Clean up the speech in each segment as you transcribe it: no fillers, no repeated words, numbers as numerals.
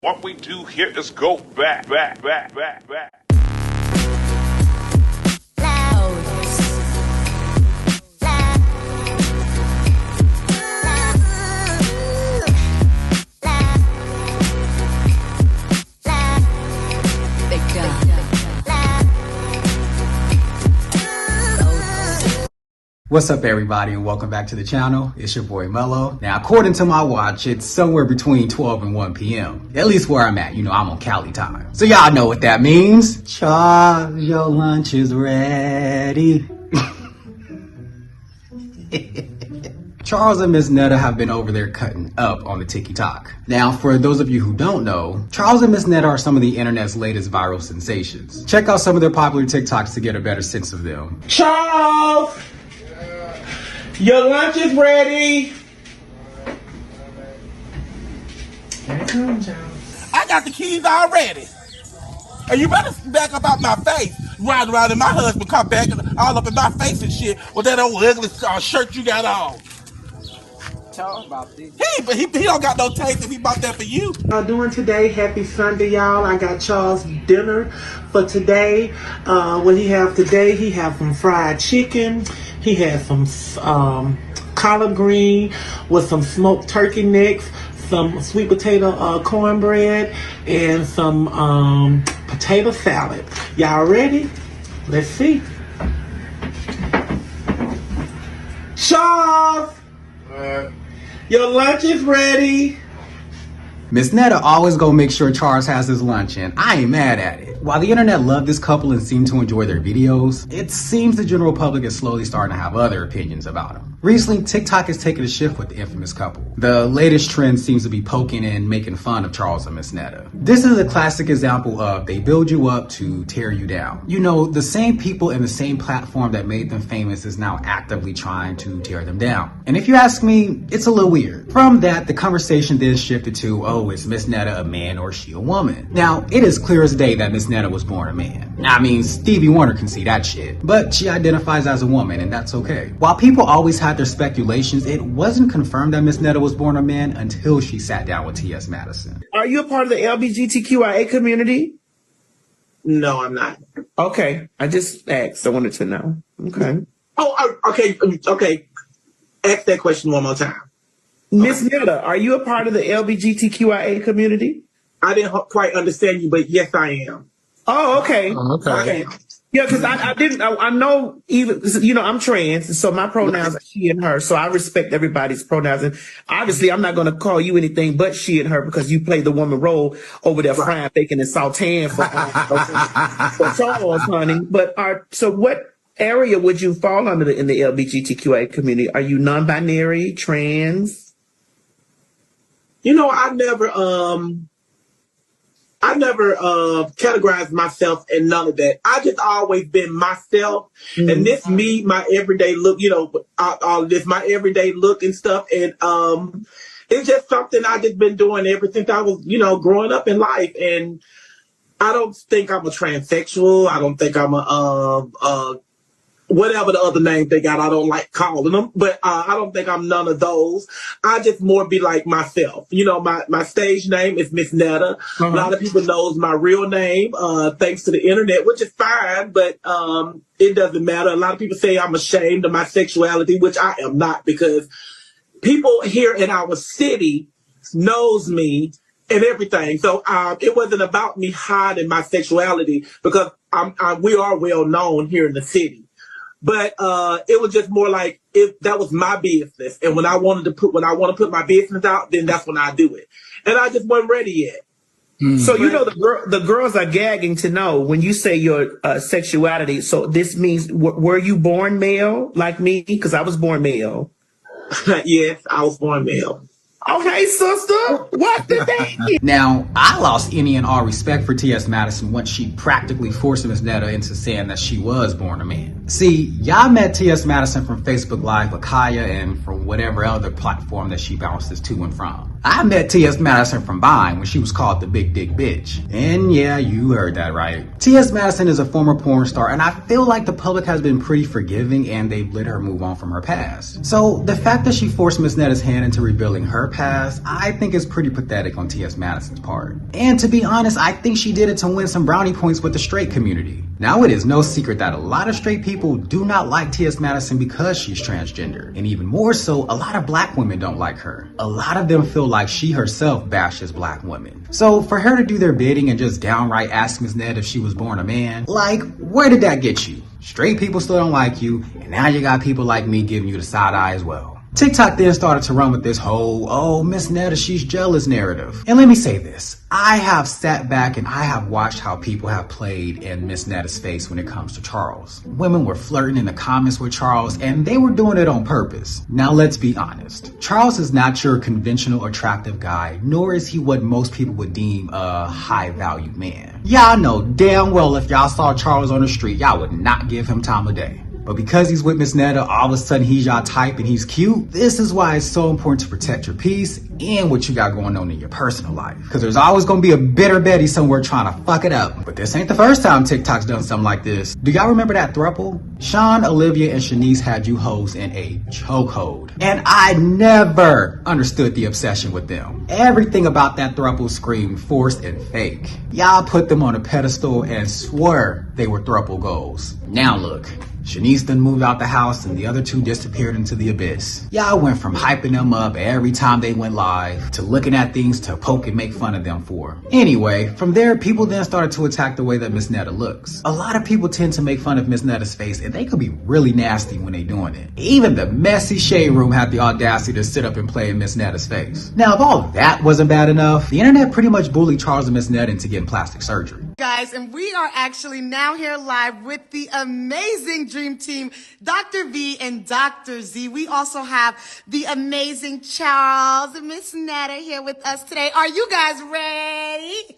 What we do here is go back. What's up, everybody, and welcome back to the channel. It's your boy Mello. Now, according to my watch, it's somewhere between 12 and 1 p.m. At least where I'm at. You know, I'm on Cali time. So y'all know what that means. Charles, your lunch is ready. Charles and Ms Netta have been over there cutting up on the TikTok. Now, for those of you who don't know, Charles and Ms Netta are some of the internet's latest viral sensations. Check out some of their popular TikToks to get a better sense of them. Charles! Your lunch is ready. Here it comes, Charles. I got the keys already. And you better back up out my face. Riding around and my husband come back and all up in my face and shit with that old ugly shirt you got on. Charles about this. He don't got no taste if he bought that for you. Doing today, happy Sunday, y'all. I got Charles dinner for today. What he have today, he have some fried chicken. He has some collard green with some smoked turkey necks, some sweet potato cornbread, and some potato salad. Y'all ready? Let's see. Charles! Your lunch is ready. Ms Netta always go make sure Charles has his lunch, and I ain't mad at it. While the internet loved this couple and seemed to enjoy their videos, it seems the general public is slowly starting to have other opinions about them. Recently, TikTok has taken a shift with the infamous couple. The latest trend seems to be poking and making fun of Charles and Ms Netta. This is a classic example of they build you up to tear you down. You know, the same people and the same platform that made them famous is now actively trying to tear them down. And if you ask me, it's a little weird. From that, the conversation then shifted to, oh, is Ms Netta a man or is she a woman? Now, it is clear as day that Ms Netta was born a man. I mean, Stevie Wonder can see that shit. But she identifies as a woman, and that's okay. While people always had their speculations, it wasn't confirmed that Ms Netta was born a man until she sat down with T.S. Madison. Are you a part of the LGBTQIA community? No, I'm not. Okay. I just asked. I wanted to know. Okay. Okay. Ask that question one more time. Ms. Netta, are you a part of the LGBTQIA community? I didn't quite understand you, but yes, I am. Oh, okay. Okay. Yeah, because I know even, you know, I'm trans, so my pronouns are she and her, so I respect everybody's pronouns. And obviously, I'm not going to call you anything but she and her because you play the woman role over there frying, baking, and sauteing for Charles, honey. But so what area would you fall under in the LGBTQIA community? Are you non-binary, trans? You know, I never categorized myself in none of that. I just always been myself, and this me, my everyday look. You know, all this my everyday look and stuff, and it's just something I just been doing ever since I was, you know, growing up in life. And I don't think I'm a transsexual. I don't think I'm a whatever the other name they got. I don't like calling them, but I don't think I'm none of those. I just more be like myself. You know, my stage name is Ms Netta. A lot of people knows my real name, thanks to the internet, which is fine, but it doesn't matter. A lot of people say I'm ashamed of my sexuality, which I am not, because people here in our city knows me and everything. So it wasn't about me hiding my sexuality, because we are well known here in the city. But it was just more like if that was my business, and when I want to put my business out, then that's when I do it. And I just wasn't ready yet. So you know the girls are gagging to know when you say your sexuality. So this means were you born male like me? Because I was born male. Yes, I was born male. Okay, sister, what did they get? Now, I lost any and all respect for T.S. Madison once she practically forced Ms Netta into saying that she was born a man. See, y'all met T.S. Madison from Facebook Live, Lakaya, and from whatever other platform that she bounces to and from. I met T.S. Madison from Vine when she was called the Big Dick Bitch. And yeah, you heard that right. T.S. Madison is a former porn star, and I feel like the public has been pretty forgiving and they've let her move on from her past. So the fact that she forced Ms Netta's hand into revealing her past, I think is pretty pathetic on T.S. Madison's part. And to be honest, I think she did it to win some brownie points with the straight community. Now, it is no secret that a lot of straight people do not like T.S. Madison because she's transgender. And even more so, a lot of black women don't like her. A lot of them feel like she herself bashes black women. So for her to do their bidding and just downright ask Ms Netta if she was born a man, like, where did that get you? Straight people still don't like you, and now you got people like me giving you the side eye as well. TikTok then started to run with this whole, oh, Ms Netta, she's jealous narrative. And let me say this, I have sat back and I have watched how people have played in Ms Netta's face when it comes to Chaaaarles. Women were flirting in the comments with Chaaaarles, and they were doing it on purpose. Now let's be honest, Chaaaarles is not your conventional attractive guy, nor is he what most people would deem a high value man. Y'all know damn well if y'all saw Chaaaarles on the street, y'all would not give him time of day. But because he's with Ms Netta, all of a sudden he's y'all type and he's cute. This is why it's so important to protect your peace and what you got going on in your personal life. Because there's always going to be a bitter Betty somewhere trying to fuck it up. But this ain't the first time TikTok's done something like this. Do y'all remember that throuple? Sean, Olivia, and Shanice had you hoes in a chokehold. And I never understood the obsession with them. Everything about that throuple screamed forced and fake. Y'all put them on a pedestal and swore they were throuple goals. Now look. Shanice done moved out the house and the other two disappeared into the abyss. Y'all went from hyping them up every time they went live to looking at things to poke and make fun of them for. Anyway, from there, people then started to attack the way that Ms Netta looks. A lot of people tend to make fun of Ms Netta's face, and they could be really nasty when they doing it. Even the messy shade room had the audacity to sit up and play in Ms Netta's face. Now, if all that wasn't bad enough, the internet pretty much bullied Chaaaarles and Ms Netta into getting plastic surgery. Guys, and we are actually now here live with the amazing dream team, Dr. V and Dr. Z. We also have the amazing Chaaaarles and Ms Netta here with us today. Are you guys ready?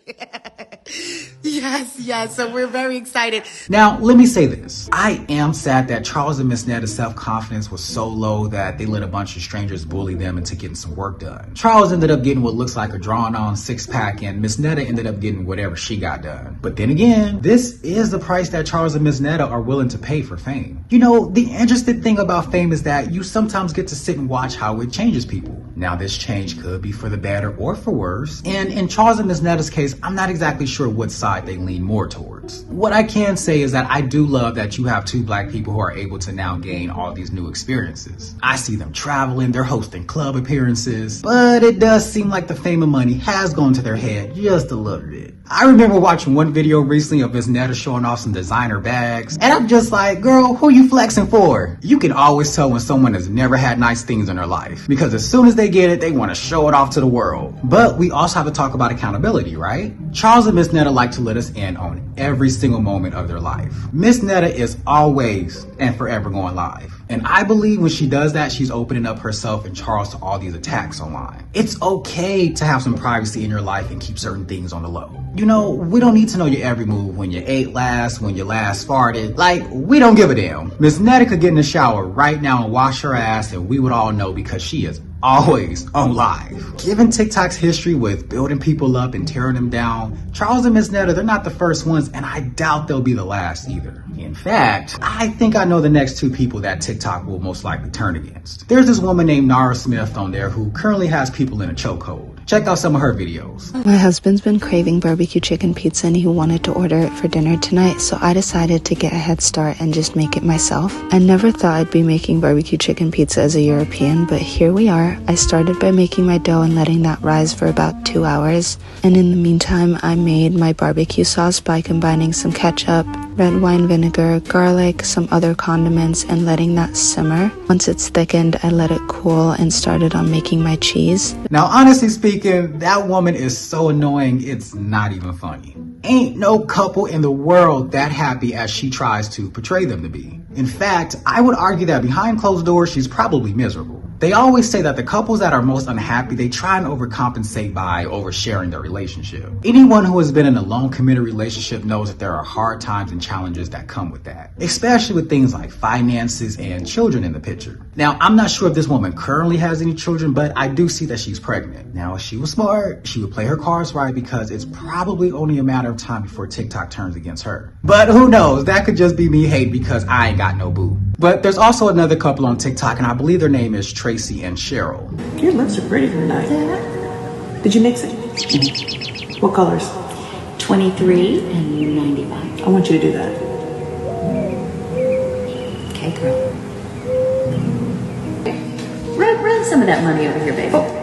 Yes. So we're very excited. Now, let me say this. I am sad that Chaaaarles and Ms Netta's self-confidence was so low that they let a bunch of strangers bully them into getting some work done. Chaaaarles ended up getting what looks like a drawn-on six-pack, and Ms Netta ended up getting whatever she got done. But then again, this is the price that Chaaaarles and Ms Netta are willing to pay for fame. You know, the interesting thing about fame is that you sometimes get to sit and watch how it changes people. Now, this change could be for the better or for worse. And in Chaaaarles and Ms Netta's case, I'm not exactly sure what side they lean more towards. What I can say is that I do love that you have two black people who are able to now gain all these new experiences. I see them traveling, they're hosting club appearances, but it does seem like the fame and money has gone to their head just a little bit. I remember watching one video recently of Ms Netta showing off some designer bags, and I'm just like, girl, who you flexing for? You can always tell when someone has never had nice things in their life, because as soon as they get it, they want to show it off to the world. But we also have to talk about accountability, right? Chaaaarles and Ms Netta like to let us in on every single moment of their life. Ms Netta is always and forever going live. And I believe when she does that, she's opening up herself and Chaaaarles to all these attacks online. It's okay to have some privacy in your life and keep certain things on the low. You know, we don't need to know your every move, when you ate last, when you last farted. Like, we don't give a damn. Ms Netta could get in the shower right now and wash her ass, and we would all know because she is always on live. Given TikTok's history with building people up and tearing them down, Chaaaarles and Ms Netta, they're not the first ones, and I doubt they'll be the last either. In fact, I think I know the next two people that TikTok will most likely turn against. There's this woman named Nara Smith on there who currently has people in a chokehold. Check out some of her videos. My husband's been craving barbecue chicken pizza and he wanted to order it for dinner tonight, so I decided to get a head start and just make it myself. I never thought I'd be making barbecue chicken pizza as a European, but here we are. I started by making my dough and letting that rise for about 2 hours, and in the meantime I made my barbecue sauce by combining some ketchup, red wine vinegar, garlic, some other condiments, and letting that simmer. Once it's thickened, I let it cool and started on making my cheese. Now, honestly speaking, that woman is so annoying, it's not even funny. Ain't no couple in the world that happy as she tries to portray them to be. In fact, I would argue that behind closed doors, she's probably miserable. They always say that the couples that are most unhappy, they try and overcompensate by oversharing their relationship. Anyone who has been in a long committed relationship knows that there are hard times and challenges that come with that, especially with things like finances and children in the picture. Now, I'm not sure if this woman currently has any children, but I do see that she's pregnant. Now, if she was smart, she would play her cards right because it's probably only a matter of time before TikTok turns against her. But who knows? That could just be me hate because I ain't got no boo. But there's also another couple on TikTok, and I believe their name is Tracy and Cheryl. Your lips are pretty tonight. Did you mix it? What colors? 23 and 95. I want you to do that. Okay, girl. Run some of that money over here, baby. Oh.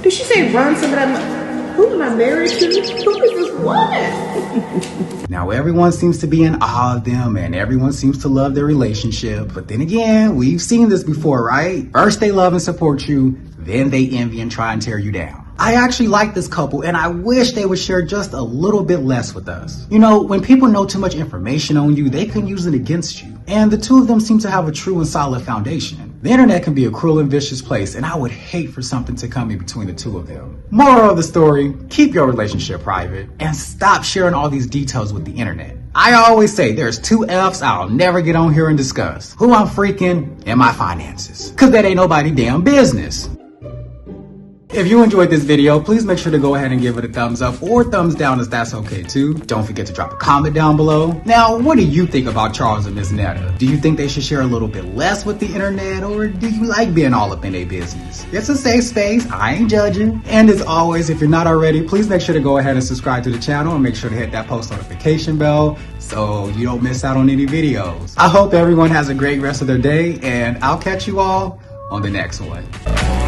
Did she say run some of that money? Who am I married to? Who is this woman? Now, everyone seems to be in awe of them and everyone seems to love their relationship. But then again, we've seen this before, right? First they love and support you, then they envy and try and tear you down. I actually like this couple and I wish they would share just a little bit less with us. You know, when people know too much information on you, they can use it against you. And the two of them seem to have a true and solid foundation. The internet can be a cruel and vicious place, and I would hate for something to come in between the two of them. Moral of the story, keep your relationship private and stop sharing all these details with the internet. I always say there's two F's I'll never get on here and discuss. Who I'm freaking and my finances. Cause that ain't nobody damn business. If you enjoyed this video, please make sure to go ahead and give it a thumbs up or thumbs down as that's okay too. Don't forget to drop a comment down below. Now, what do you think about Chaaaarles and Ms Netta? Do you think they should share a little bit less with the internet, or do you like being all up in their business? It's a safe space, I ain't judging. And as always, if you're not already, please make sure to go ahead and subscribe to the channel and make sure to hit that post notification bell so you don't miss out on any videos. I hope everyone has a great rest of their day, and I'll catch you all on the next one.